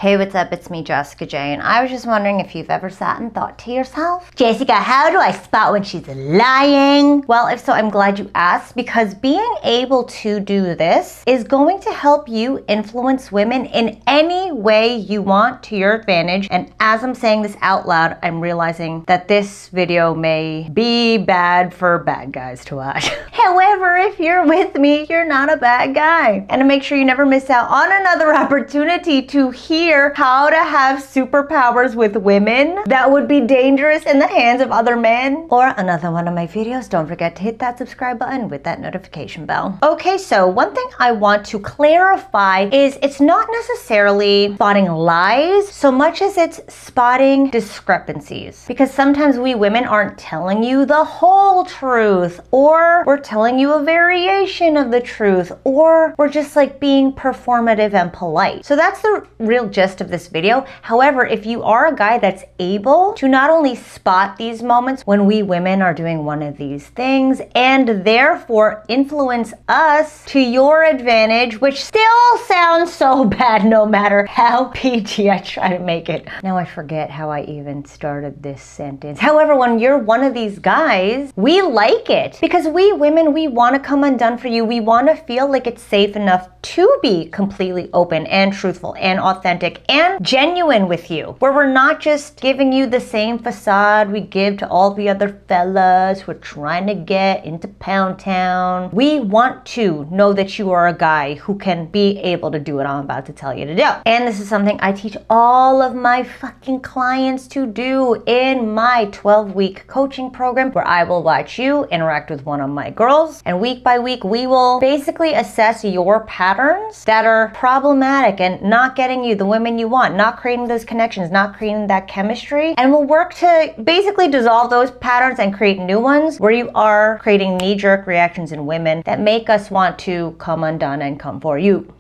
Hey, what's up? It's me, Jessica J, and I was just wondering if you've ever sat and thought to yourself, Jessica, how do I spot when she's lying? Well, if so, I'm glad you asked, because being able to do this is going to help you influence women in any way you want to your advantage. And as I'm saying this out loud, I'm realizing that this video may be bad for bad guys to watch. However, if you're with me, you're not a bad guy. And to make sure you never miss out on another opportunity to hear how to have superpowers with women that would be dangerous in the hands of other men, or another one of my videos, don't forget to hit that subscribe button with that notification bell. Okay, so one thing I want to clarify is it's not necessarily spotting lies so much as it's spotting discrepancies. Because sometimes we women aren't telling you the whole truth, or we're telling you a variation of the truth, or we're just like being performative and polite. So that's the real gist of this video. However, if you are a guy that's able to not only spot these moments when we women are doing one of these things and therefore influence us to your advantage, which still sounds so bad no matter how PG I try to make it. Now I forget how I even started this sentence. However, when you're one of these guys, we like it because we women, we want to come undone for you. We want to feel like it's safe enough to be completely open and truthful and authentic and genuine with you, where we're not just giving you the same facade we give to all the other fellas who are trying to get into Pound Town. We want to know that you are a guy who can be able to do what I'm about to tell you to do. And this is something I teach all of my fucking clients to do in my 12-week coaching program, where I will watch you interact with one of my girls, and week by week we will basically assess your patterns that are problematic and not getting you the women you want, not creating those connections, not creating that chemistry, and we'll work to basically dissolve those patterns and create new ones where you are creating knee-jerk reactions in women that make us want to come undone and come for you.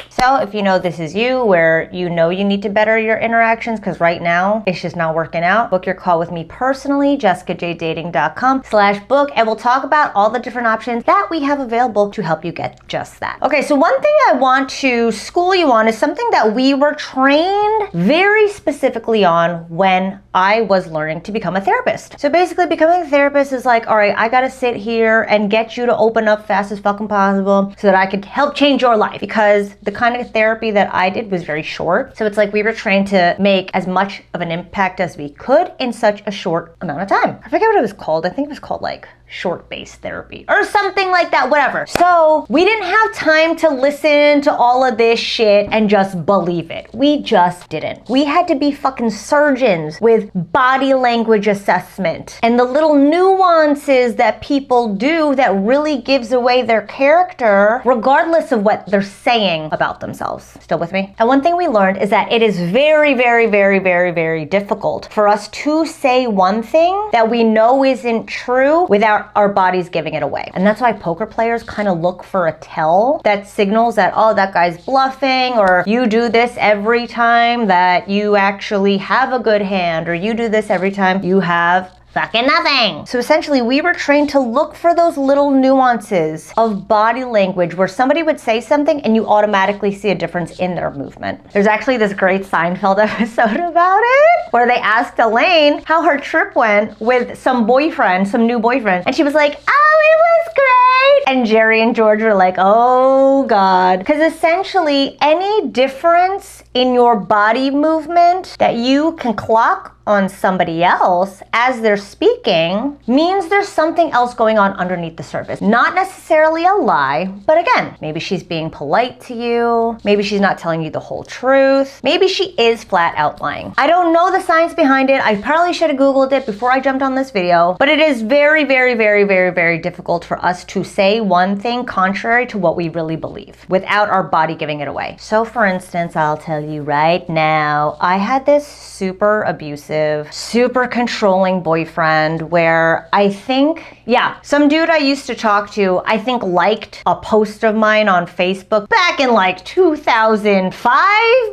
So if you know this is you, where you know you need to better your interactions because right now it's just not working out, book your call with me personally, jessicajdating.com/book, and we'll talk about all the different options that we have available to help you get just that. Okay, so one thing I want to school you on is something that we were trained very specifically on when I was learning to become a therapist. So basically becoming a therapist is like, all right, I gotta sit here and get you to open up fast as fucking possible so that I could help change your life, because the kind of therapy that I did was very short. So it's like we were trained to make as much of an impact as we could in such a short amount of time. I forget what it was called. I think it was called like short-based therapy or something like that, whatever. So we didn't have time to listen to all of this shit and just believe it. We just didn't. We had to be fucking surgeons with body language assessment and the little nuances that people do that really gives away their character regardless of what they're saying about themselves. Still with me? And one thing we learned is that it is very, very, very, very, very difficult for us to say one thing that we know isn't true without our bodies giving it away. And that's why poker players kind of look for a tell that signals that, oh, that guy's bluffing, or you do this every time that you actually have a good hand, or you do this every time you have fucking nothing. So essentially we were trained to look for those little nuances of body language where somebody would say something and you automatically see a difference in their movement. There's actually this great Seinfeld episode about it where they asked Elaine how her trip went with some boyfriend, some new boyfriend, and she was like, oh, it was great. And Jerry and George were like, oh God. Because essentially any difference in your body movement that you can clock on somebody else as they're speaking means there's something else going on underneath the surface. Not necessarily a lie, but again, maybe she's being polite to you. Maybe she's not telling you the whole truth. Maybe she is flat out lying. I don't know the science behind it. I probably should have Googled it before I jumped on this video, but it is very, very, very, very, very difficult for us to say one thing contrary to what we really believe without our body giving it away. So for instance, I'll tell you right now, I had this super abusive, super controlling boyfriend where I think, some dude I used to talk to, I think liked a post of mine on Facebook back in like 2005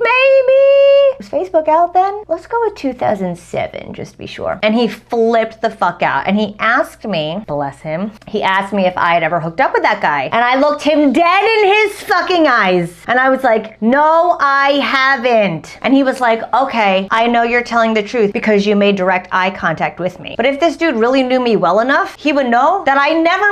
maybe? Was Facebook out then? Let's go with 2007, just to be sure. And he flipped the fuck out. And he asked me, bless him, he asked me if I had ever hooked up with that guy. And I looked him dead in his fucking eyes. And I was like, no, I haven't. And he was like, okay, I know you're telling the truth because you made direct eye contact with me. But if this dude really knew me well enough, he would know that I never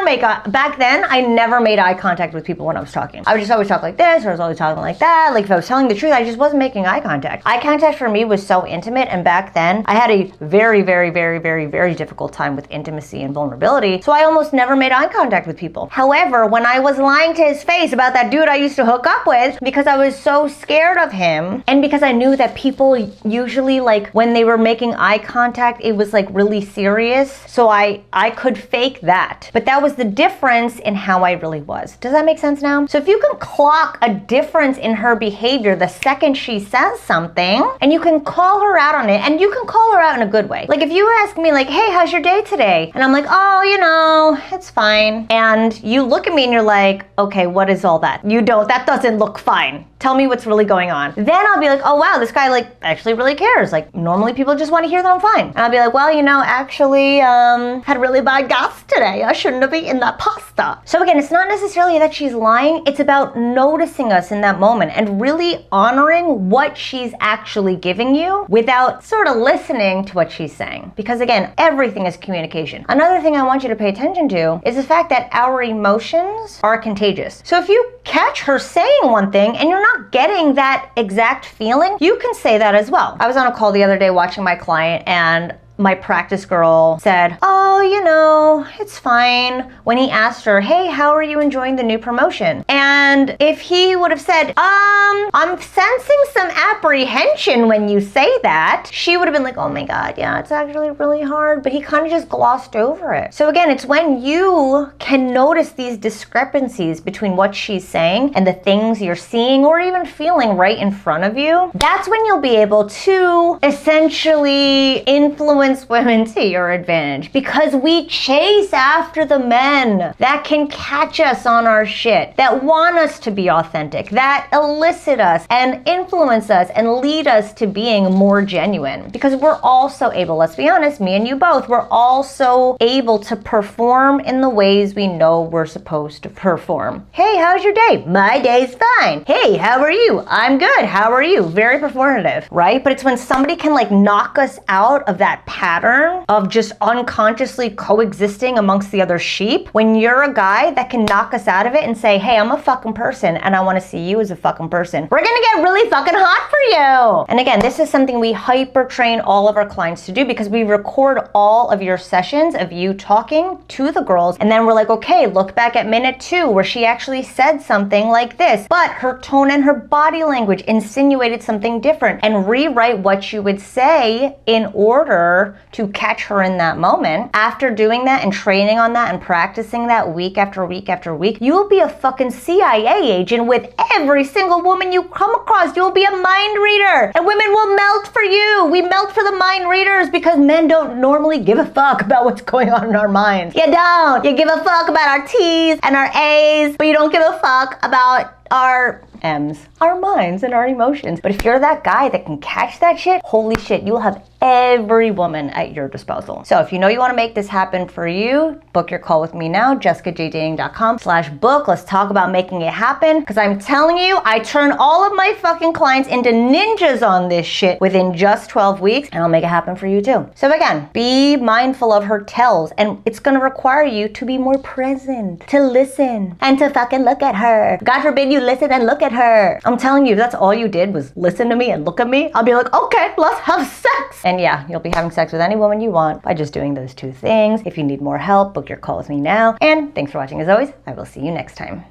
back then, I never made eye contact with people when I was talking. I would just always talk like this, or I was always talking like that. Like if I was telling the truth, I just wasn't making eye contact. Eye contact for me was so intimate, and back then, I had a very, very, very, very, very difficult time with intimacy and vulnerability, so I almost never made eye contact with people. However, when I was lying to his face about that dude I used to hook up with because I was so scared of him, and because I knew that people usually, like, when they were making eye contact, it was like really serious, so I could fake that. But that was the difference in how I really was. Does that make sense now? So if you can clock a difference in her behavior the second she says something, and you can call her out on it, and you can call her out in a good way. Like if you ask me like, hey, how's your day today? And I'm like, oh, you know, it's fine. And you look at me and you're like, okay, what is all that? That doesn't look fine. Tell me what's really going on. Then I'll be like, oh wow, this guy like actually really cares. Like normally people just want to hear that I'm fine. And I'll be like, well, you know, actually had really bad gas today. I shouldn't have eaten that pasta. So again, it's not necessarily that she's lying. It's about noticing us in that moment and really honoring what she's actually giving you without sort of listening to what she's saying. Because again, everything is communication. Another thing I want you to pay attention to is the fact that our emotions are contagious. So if you catch her saying one thing and you're not getting that exact feeling, you can say that as well. I was on a call the other day watching my client, and my practice girl said, oh, you know, it's fine, when he asked her, hey, how are you enjoying the new promotion? And if he would have said, I'm sensing some apprehension when you say that, she would have been like, oh my God, yeah, it's actually really hard. But he kind of just glossed over it. So again, it's when you can notice these discrepancies between what she's saying and the things you're seeing or even feeling right in front of you, that's when you'll be able to essentially influence women to your advantage, because we chase after the men that can catch us on our shit, that want us to be authentic, that elicit us and influence us and lead us to being more genuine. Because we're also able, let's be honest, me and you both, we're also able to perform in the ways we know we're supposed to perform. Hey, how's your day? My day's fine. Hey, how are you? I'm good. How are you? Very performative, right? But it's when somebody can like knock us out of that pattern of just unconsciously coexisting amongst the other sheep, when you're a guy that can knock us out of it and say, hey, I'm a fucking person and I want to see you as a fucking person, we're gonna get really fucking hot for you. And again, this is something we hyper train all of our clients to do, because we record all of your sessions of you talking to the girls, and then we're like, okay, look back at minute 2 where she actually said something like this, but her tone and her body language insinuated something different, and rewrite what you would say in order to catch her in that moment. After doing that and training on that and practicing that week after week after week, you will be a fucking CIA agent with every single woman you come across. You will be a mind reader, and women will melt for you. We melt for the mind readers because men don't normally give a fuck about what's going on in our minds. You don't. You give a fuck about our T's and our A's, but you don't give a fuck about our M's, our minds and our emotions. But if you're that guy that can catch that shit, holy shit, you will have every woman at your disposal. So if you know you want to make this happen for you, book your call with me now, jessicajdating.com/book. Let's talk about making it happen, because I'm telling you, I turn all of my fucking clients into ninjas on this shit within just 12 weeks, and I'll make it happen for you too. So again, be mindful of her tells, and it's going to require you to be more present, to listen, and to fucking look at her. God forbid you listen and look at her. I'm telling you, if that's all you did was listen to me and look at me, I'll be like, okay, let's have sex. And yeah, you'll be having sex with any woman you want by just doing those 2 things. If you need more help, book your call with me now. And thanks for watching as always. I will see you next time.